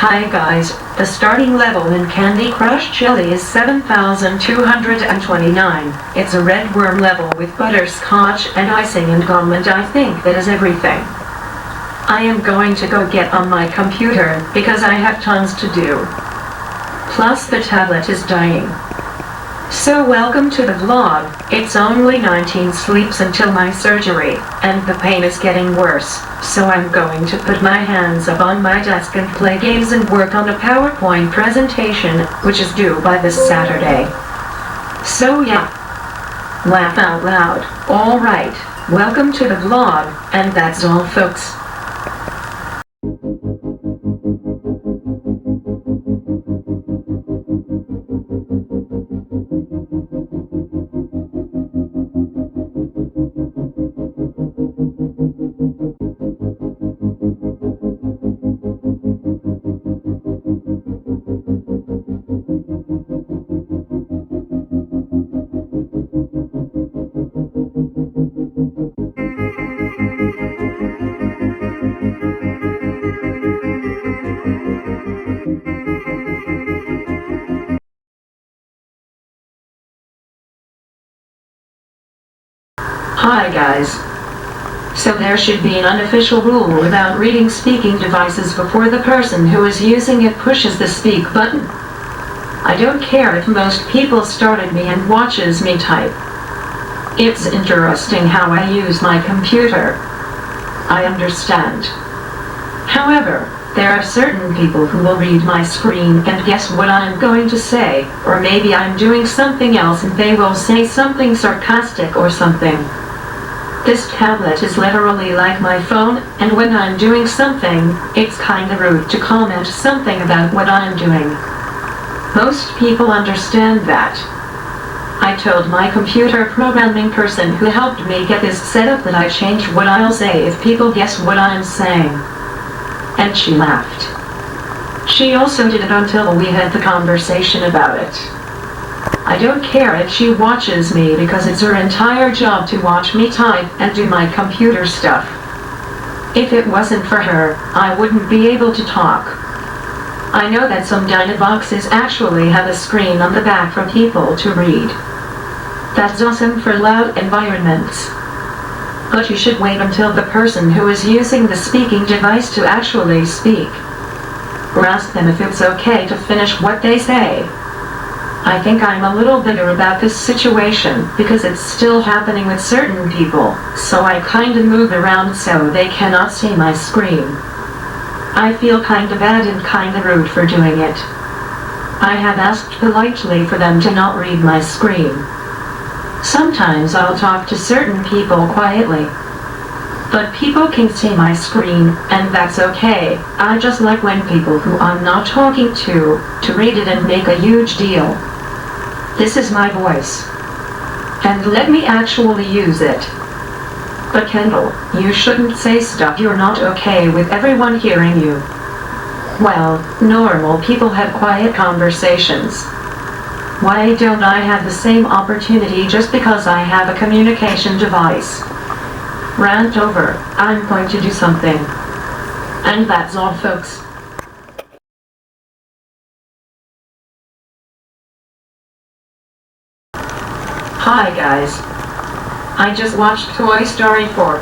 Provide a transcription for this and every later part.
Hi guys, the starting level in Candy Crush Chili is 7,229. It's a red worm level with butterscotch and icing and gum, and I think that is everything. I am going to go get on my computer because I have tons to do. Plus the tablet is dying. So welcome to the vlog. It's only 19 sleeps until my surgery, and the pain is getting worse, so I'm going to put my hands up on my desk and play games and work on a PowerPoint presentation, which is due by this Saturday. So yeah. Laugh out loud. Alright, welcome to the vlog, and that's all folks. Hi guys. So there should be an unofficial rule about reading speaking devices before the person who is using it pushes the speak button. I don't care if most people started me and watches me type. It's interesting how I use my computer. I understand. However, there are certain people who will read my screen and guess what I'm going to say, or maybe I'm doing something else and they will say something sarcastic or something. This tablet is literally like my phone, and when I'm doing something, it's kinda rude to comment something about what I'm doing. Most people understand that. I told my computer programming person who helped me get this set up that I change what I'll say if people guess what I'm saying. And she laughed. She also did it until we had the conversation about it. I don't care if she watches me because it's her entire job to watch me type and do my computer stuff. If it wasn't for her, I wouldn't be able to talk. I know that some Dynavoxes actually have a screen on the back for people to read. That's awesome for loud environments. But you should wait until the person who is using the speaking device to actually speak. Or ask them if it's okay to finish what they say. I think I'm a little bitter about this situation because it's still happening with certain people, so I kinda move around so they cannot see my screen. I feel kinda bad and kinda rude for doing it. I have asked politely for them to not read my screen. Sometimes I'll talk to certain people quietly. But people can see my screen, and that's okay. I just like when people who I'm not talking to read it and make a huge deal. This is my voice. And let me actually use it. But Kendall, you shouldn't say stuff you're not okay with everyone hearing you. Well, normal people have quiet conversations. Why don't I have the same opportunity just because I have a communication device? Rant over. I'm going to do something. And that's all folks. Hi guys. I just watched Toy Story 4.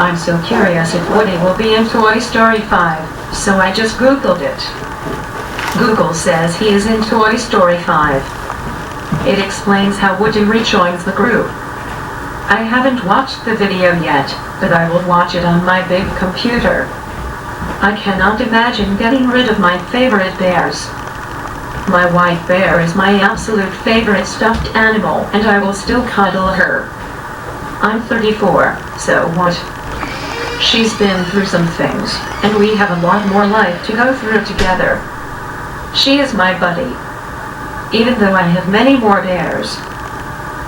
I'm so curious if Woody will be in Toy Story 5, so I just googled it. Google says he is in Toy Story 5. It explains how Woody rejoins the group. I haven't watched the video yet, but I will watch it on my big computer. I cannot imagine getting rid of my favorite bears. My white bear is my absolute favorite stuffed animal, and I will still cuddle her. I'm 34, so what? She's been through some things, and we have a lot more life to go through together. She is my buddy. Even though I have many more bears.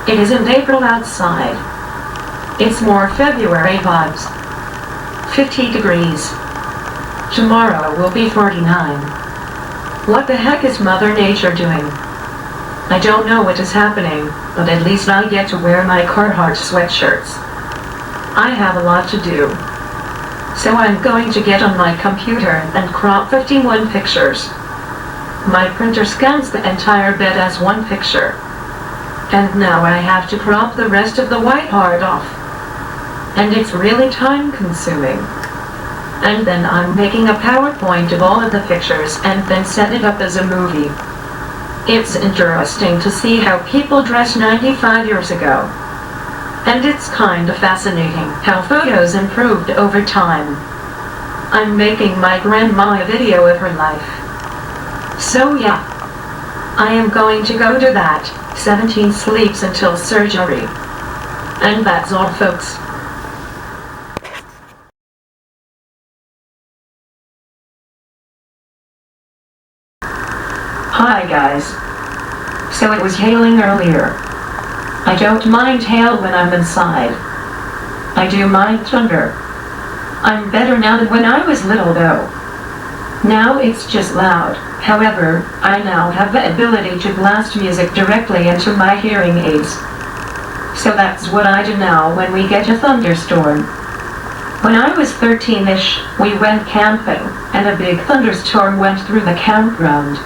It isn't April outside. It's more February vibes. 50 degrees. Tomorrow will be 49. What the heck is Mother Nature doing? I don't know what is happening, but at least I get to wear my Carhartt sweatshirts. I have a lot to do. So I'm going to get on my computer and crop 51 pictures. My printer scans the entire bed as one picture. And now I have to crop the rest of the white part off. And it's really time consuming. And then I'm making a PowerPoint of all of the pictures and then set it up as a movie. It's interesting to see how people dress 95 years ago. And it's kind of fascinating how photos improved over time. I'm making my grandma a video of her life. So yeah, I am going to go to that, 17 sleeps until surgery. And that's all, folks. Hi guys. So it was hailing earlier. I don't mind hail when I'm inside. I do mind thunder. I'm better now than when I was little though. Now it's just loud. However, I now have the ability to blast music directly into my hearing aids. So that's what I do now when we get a thunderstorm. When I was 13-ish, we went camping, and a big thunderstorm went through the campground.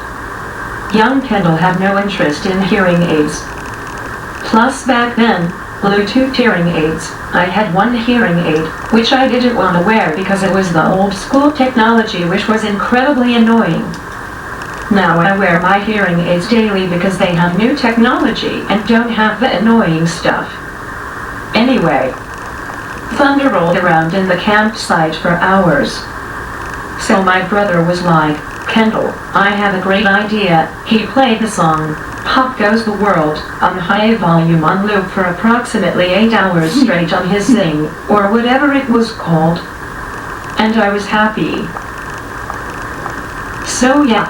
Young Kendall had no interest in hearing aids. Plus back then, Bluetooth hearing aids, I had one hearing aid, which I didn't want to wear because it was the old school technology which was incredibly annoying. Now I wear my hearing aids daily because they have new technology and don't have the annoying stuff. Anyway, thunder rolled around in the campsite for hours. So my brother was like, "Kendall, I have a great idea." He played the song, "Pop Goes the World," on high volume on loop for approximately 8 hours straight on his thing, or whatever it was called. And I was happy. So yeah,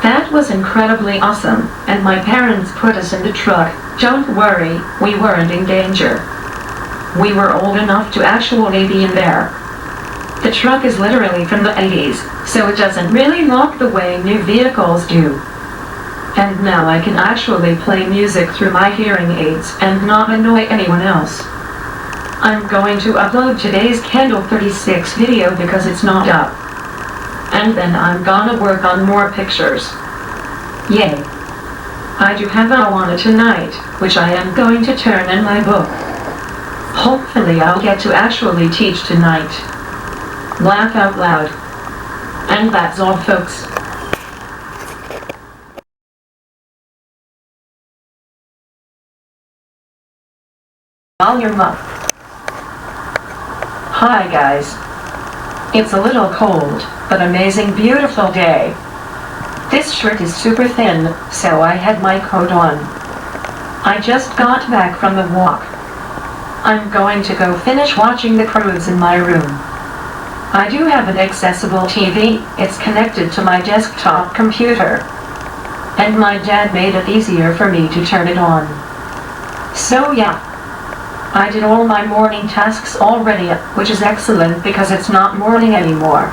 that was incredibly awesome, and my parents put us in the truck. Don't worry, we weren't in danger. We were old enough to actually be in there. The truck is literally from the 80s, so it doesn't really lock the way new vehicles do. And now I can actually play music through my hearing aids and not annoy anyone else. I'm going to upload today's Kendall 36 video because it's not up. And then I'm gonna work on more pictures. Yay! I do have Awana tonight, which I am going to turn in my book. Hopefully I'll get to actually teach tonight. Laugh out loud. And that's all, folks. All your muff. Hi guys. It's a little cold, but amazing beautiful day. This shirt is super thin, so I had my coat on. I just got back from the walk. I'm going to go finish watching the cruise in my room. I do have an accessible TV, it's connected to my desktop computer. And my dad made it easier for me to turn it on. So yeah. I did all my morning tasks already, which is excellent because it's not morning anymore.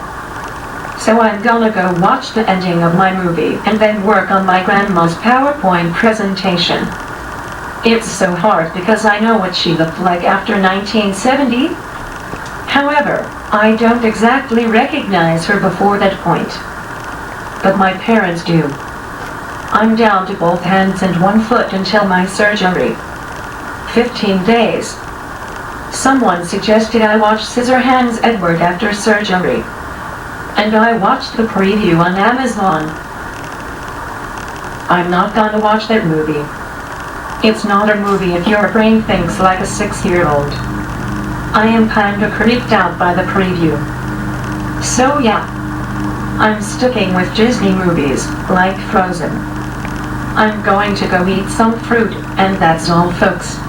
So I'm gonna go watch the ending of my movie and then work on my grandma's PowerPoint presentation. It's so hard because I know what she looked like after 1970. However, I don't exactly recognize her before that point. But my parents do. I'm down to both hands and one foot until my surgery. 15 days. Someone suggested I watch Scissorhands Edward after surgery. And I watched the preview on Amazon. I'm not gonna watch that movie. It's not a movie if your brain thinks like a 6-year-old. I am kinda creeped out by the preview. So yeah, I'm sticking with Disney movies, like Frozen. I'm going to go eat some fruit, and that's all, folks.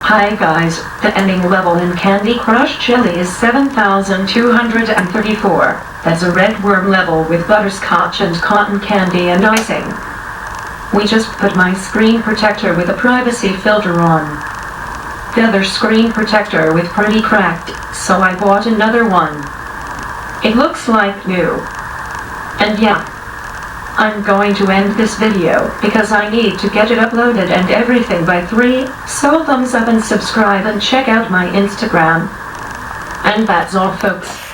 Hi guys, the ending level in Candy Crush Chili is 7,234. That's a red worm level with butterscotch and cotton candy and icing. We just put my screen protector with a privacy filter on. The other screen protector with pretty cracked, so I bought another one. It looks like new. And yeah, I'm going to end this video because I need to get it uploaded and everything by 3, so thumbs up and subscribe and check out my Instagram. And that's all, folks.